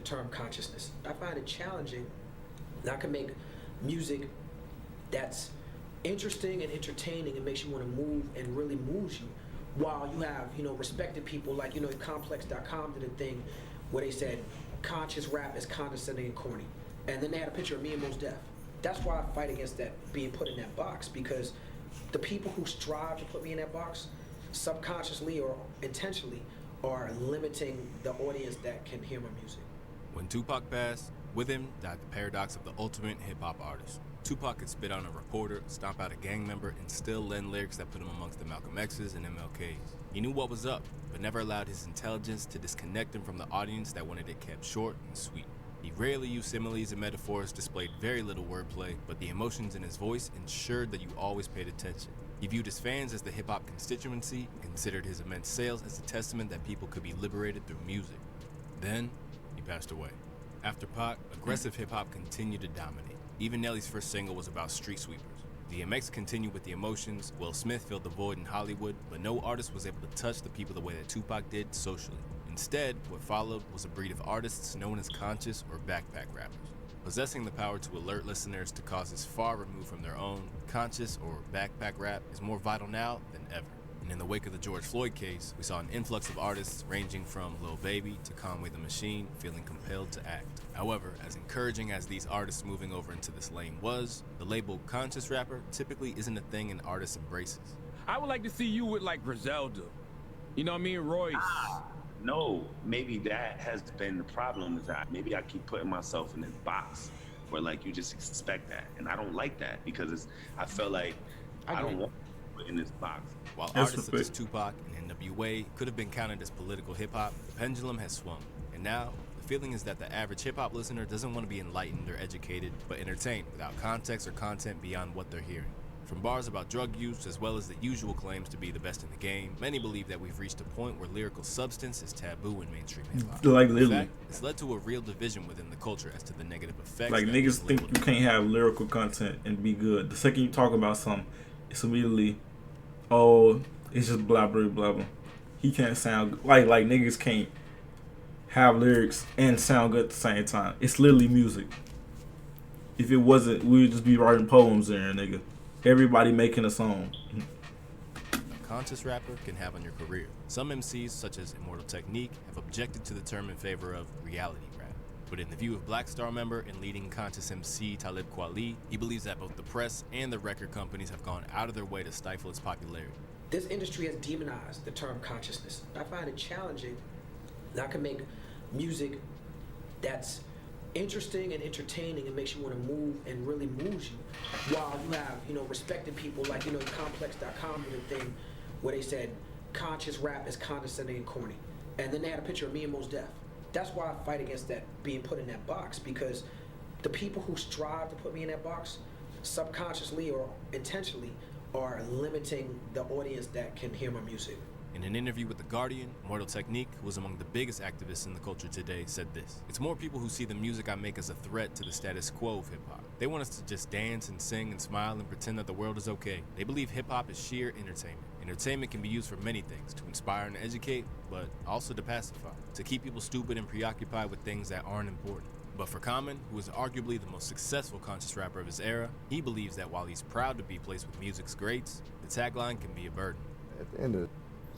term consciousness. I find it challenging that I can make music that's interesting and entertaining and makes you want to move and really moves you, while you have, respected people like, Complex.com did a thing where they said conscious rap is condescending and corny. And then they had a picture of me and Mos Def. That's why I fight against that being put in that box, because the people who strive to put me in that box, subconsciously or intentionally, are limiting the audience that can hear my music. When Tupac passed, with him died the paradox of the ultimate hip-hop artist. Tupac could spit on a reporter, stomp out a gang member, and still lend lyrics that put him amongst the Malcolm X's and MLKs. He knew what was up, but never allowed his intelligence to disconnect him from the audience that wanted it kept short and sweet. He rarely used similes and metaphors, displayed very little wordplay, but the emotions in his voice ensured that you always paid attention. He viewed his fans as the hip-hop constituency and considered his immense sales as a testament that people could be liberated through music. Then, he passed away. After Pac, aggressive hip-hop continued to dominate. Even Nelly's first single was about street sweepers. DMX continued with the emotions, Will Smith filled the void in Hollywood, but no artist was able to touch the people the way that Tupac did socially. Instead, what followed was a breed of artists known as conscious or backpack rappers. Possessing the power to alert listeners to causes far removed from their own, conscious or backpack rap is more vital now than ever. And in the wake of the George Floyd case, we saw an influx of artists ranging from Lil Baby to Conway the Machine feeling compelled to act. However, as encouraging as these artists moving over into this lane was, the label conscious rapper typically isn't a thing an artist embraces. I would like to see you with like Griselda. You know what I mean? Royce. No, maybe that has been the problem, is that maybe I keep putting myself in this box where like you just expect that. And I don't like that because I feel like I don't want to put in this box. While artists such as Tupac and NWA could have been counted as political hip-hop, the pendulum has swung. And now, the feeling is that the average hip-hop listener doesn't want to be enlightened or educated, but entertained without context or content beyond what they're hearing. From bars about drug use, as well as the usual claims to be the best in the game, many believe that we've reached a point where lyrical substance is taboo in mainstream hip-hop. Like literally. In fact, it's led to a real division within the culture as to the negative effects. Like niggas think you can't have lyrical content and be good. The second you talk about something, it's immediately, oh, it's just blah blah blah blah. He can't sound like niggas can't have lyrics and sound good at the same time. It's literally music. If it wasn't, we would just be writing poems there, nigga. Everybody making a song. A conscious rapper can have on your career. Some MCs, such as Immortal Technique, have objected to the term in favor of reality rap. But in the view of Black Star member and leading conscious MC Talib Kweli, he believes that both the press and the record companies have gone out of their way to stifle its popularity. This industry has demonized the term consciousness. I find it challenging that I can make music that's interesting and entertaining and makes you want to move and really moves you, while you have, respected people like, Complex.com did a thing where they said conscious rap is condescending and corny. And then they had a picture of me and Mos Def. That's why I fight against that being put in that box, because the people who strive to put me in that box, subconsciously or intentionally, are limiting the audience that can hear my music. In an interview with The Guardian, Immortal Technique, who is among the biggest activists in the culture today, said this: "It's more people who see the music I make as a threat to the status quo of hip-hop. They want us to just dance and sing and smile and pretend that the world is okay. They believe hip-hop is sheer entertainment. Entertainment can be used for many things, to inspire and educate, but also to pacify, to keep people stupid and preoccupied with things that aren't important." But for Common, who is arguably the most successful conscious rapper of his era, he believes that while he's proud to be placed with music's greats, the tagline can be a burden. At the end of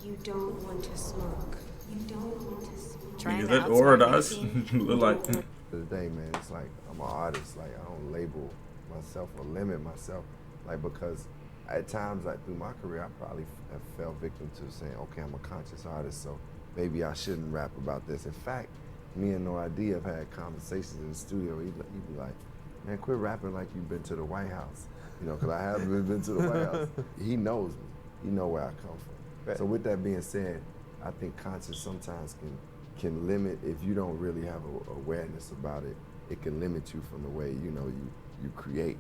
You don't want to smoke. You don't want to smoke. Is that or does look like? the day, man, it's like I'm an artist. Like I don't label myself or limit myself, like because at times, like through my career, I probably have fell victim to saying, okay, I'm a conscious artist, so maybe I shouldn't rap about this. In fact, me and No ID have had conversations in the studio. He'd be like, man, quit rapping like you've been to the White House, because I haven't been to the White House. He knows me. He know where I come from. So with that being said, I think conscious sometimes can limit, if you don't really have awareness about it, it can limit you from the way you create.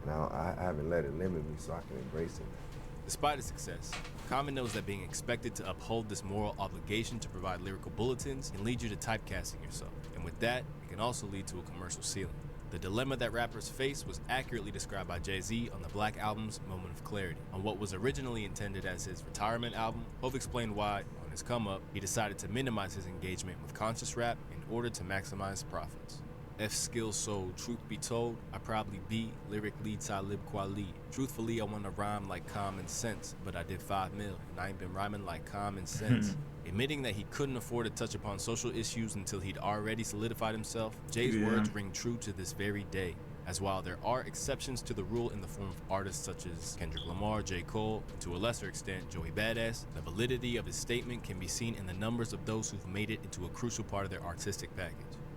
And I haven't let it limit me, so I can embrace it. Despite his success, Common knows that being expected to uphold this moral obligation to provide lyrical bulletins can lead you to typecasting yourself. And with that, it can also lead to a commercial ceiling. The dilemma that rappers face was accurately described by Jay-Z on the Black Album's Moment of Clarity. On what was originally intended as his retirement album, Hov explained why, on his come up, he decided to minimize his engagement with conscious rap in order to maximize profits. F skills sold, truth be told, I probably be lyrically Talib Kweli. Truthfully, I wanna rhyme like common sense, but I did 5 mil, and I ain't been rhyming like common sense. Admitting that he couldn't afford to touch upon social issues until he'd already solidified himself, Jay's words ring true to this very day. As while there are exceptions to the rule in the form of artists such as Kendrick Lamar, J. Cole, and to a lesser extent Joey Badass, the validity of his statement can be seen in the numbers of those who've made it into a crucial part of their artistic package.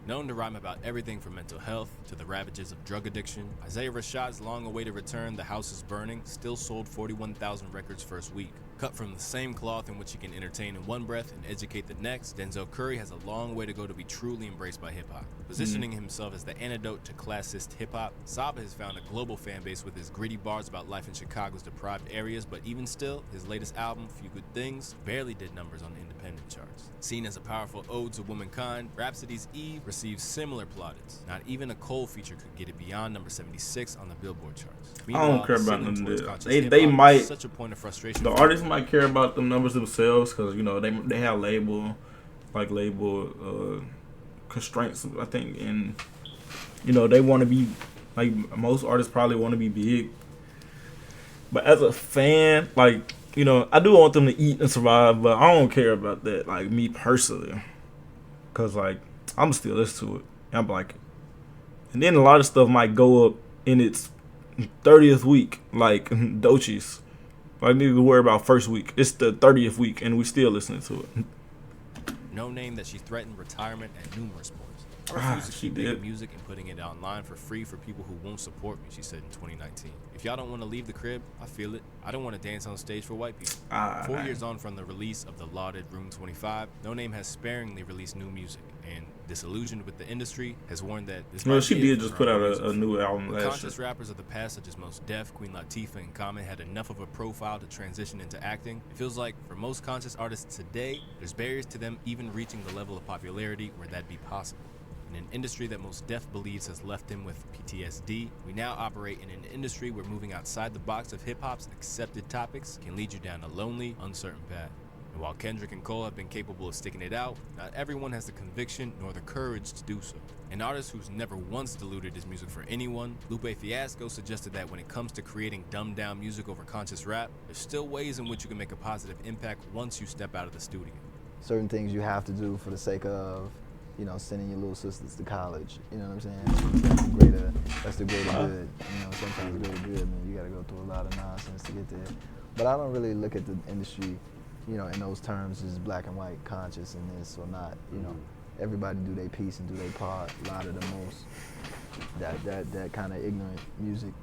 Known to rhyme about everything from mental health to the ravages of drug addiction, Isaiah Rashad's long-awaited return, The House is Burning, still sold 41,000 records first week. Cut from the same cloth in which he can entertain in one breath and educate the next, Denzel Curry has a long way to go to be truly embraced by hip-hop. Positioning himself as the antidote to classist hip-hop, Saba has found a global fan base with his gritty bars about life in Chicago's deprived areas, but even still, his latest album, Few Good Things, barely did numbers on the independent charts. Seen as a powerful ode to womankind, Rhapsody's Eve received similar plaudits. Not even a Cole feature could get it beyond number 76 on the Billboard charts. I don't care about singling them. towards conscious They hip-hop might. is such a point of frustration The for artists might care about them numbers themselves because you know they have label constraints, I think, and you know they want to be like most artists probably want to be big. But as a fan, like you know, I do want them to eat and survive, but I don't care about that. Like me personally, because like I'm still listen to it. And I'm like, and then a lot of stuff might go up in its 30th week, like Doechie's. Like niggas worry about first week. It's the 30th week, and we still listening to it. No name that she threatened retirement at numerous points. I refuse to she keep making did. music and putting it online for free for people who won't support me, she said in 2019. If y'all don't want to leave the crib, I feel it. I don't want to dance on stage for white people. 4 years on from the release of the lauded Room 25, No Name has sparingly released new music, and disillusioned with the industry, has warned that this Well, might she be it did for just her put out music. a new album But last year. conscious rappers of the past, such as Mos Def, Queen Latifah, and Common, had enough of a profile to transition into acting. It feels like for most conscious artists today, there's barriers to them even reaching the level of popularity where that'd be possible. In an industry that Mos Def believes has left him with PTSD, we now operate in an industry where moving outside the box of hip-hop's accepted topics can lead you down a lonely, uncertain path. And while Kendrick and Cole have been capable of sticking it out, not everyone has the conviction nor the courage to do so. An artist who's never once diluted his music for anyone, Lupe Fiasco suggested that when it comes to creating dumbed-down music over conscious rap, there's still ways in which you can make a positive impact once you step out of the studio. Certain things you have to do for the sake of, you know, sending your little sisters to college. You know what I'm saying? That's the greater good. You know, sometimes the greater good, man, you gotta go through a lot of nonsense to get there. But I don't really look at the industry, you know, in those terms as black and white, conscious in this or not. You know, everybody do their piece and do their part. A lot of the most that kind of ignorant music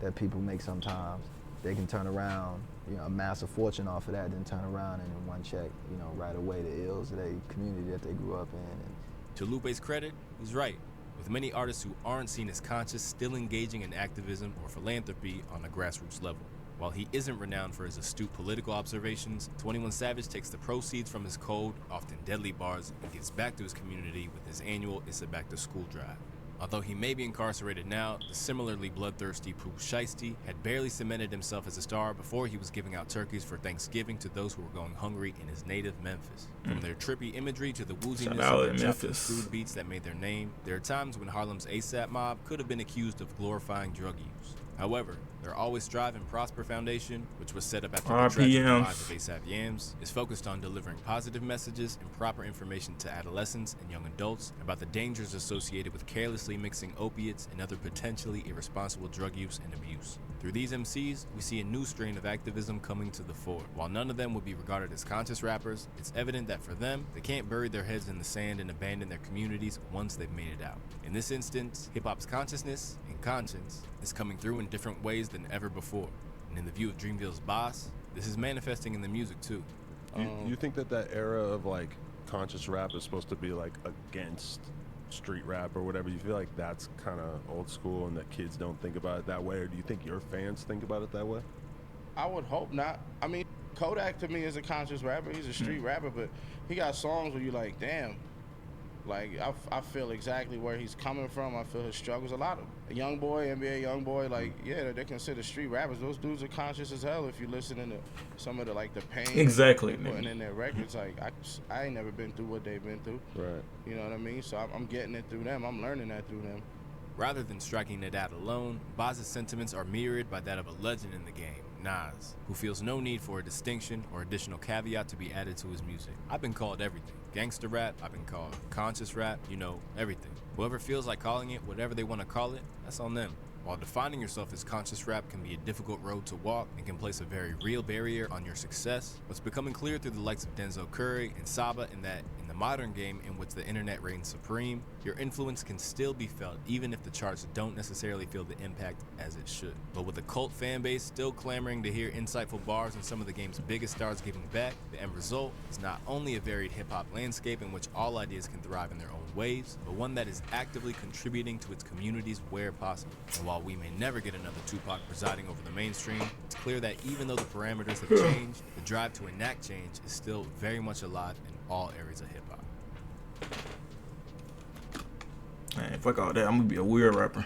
that people make sometimes, they can turn around, you know, amass a fortune off of that, then turn around and in one check, you know, right away the ills of their community that they grew up in. And to Lupe's credit, he's right. With many artists who aren't seen as conscious still engaging in activism or philanthropy on a grassroots level. While he isn't renowned for his astute political observations, 21 Savage takes the proceeds from his cold, often deadly bars and gives back to his community with his annual It's a Back to School drive. Although he may be incarcerated now, the similarly bloodthirsty Pooh Shiesty had barely cemented himself as a star before he was giving out turkeys for Thanksgiving to those who were going hungry in his native Memphis. From their trippy imagery to the wooziness out of in their chopped and Memphis. screwed beats that made their name, there are times when Harlem's ASAP mob could have been accused of glorifying drug use. However, their Always Strive and Prosper Foundation, which was set up after the tragic RPMs. demise of ASAP Yams, is focused on delivering positive messages and proper information to adolescents and young adults about the dangers associated with carelessly mixing opiates and other potentially irresponsible drug use and abuse. Through these MCs, we see a new strain of activism coming to the fore. While none of them would be regarded as conscious rappers, it's evident that for them, they can't bury their heads in the sand and abandon their communities once they've made it out. In this instance, hip-hop's consciousness and conscience is coming through in different ways than ever before. And in the view of Dreamville's boss, this is manifesting in the music too. You think that era of like conscious rap is supposed to be like against street rap or whatever? You feel like that's kind of old school and that kids don't think about it that way, or do you think your fans think about it that way? I would hope not. I mean, Kodak to me is a conscious rapper. He's a street rapper, but he got songs where you're like, damn, Like I feel exactly where he's coming from. I feel his struggles. A lot of young boy, NBA young boy, like yeah, they're considered street rappers. Those dudes are conscious as hell. If you listening to some of the like the pain Exactly, they're putting nigga. in their records, like I ain't never been through what they've been through. Right. You know what I mean? So I'm getting it through them. I'm learning that through them. Rather than striking it out alone, Baz's sentiments are mirrored by that of a legend in the game, Nas, who feels no need for a distinction or additional caveat to be added to his music. I've been called everything. Gangster rap, I've been called conscious rap, you know, everything. Whoever feels like calling it whatever they want to call it, that's on them. While defining yourself as conscious rap can be a difficult road to walk and can place a very real barrier on your success, what's becoming clear through the likes of Denzel Curry and Saba in that in the modern game in which the internet reigns supreme, your influence can still be felt even if the charts don't necessarily feel the impact as it should. But with a cult fan base still clamoring to hear insightful bars and some of the game's biggest stars giving back, the end result is not only a varied hip-hop landscape in which all ideas can thrive in their own ways, but one that is actively contributing to its communities where possible. And while we may never get another Tupac presiding over the mainstream, it's clear that even though the parameters have changed, the drive to enact change is still very much alive in all areas of hip-hop. Man, fuck all that. I'm gonna be a weird rapper.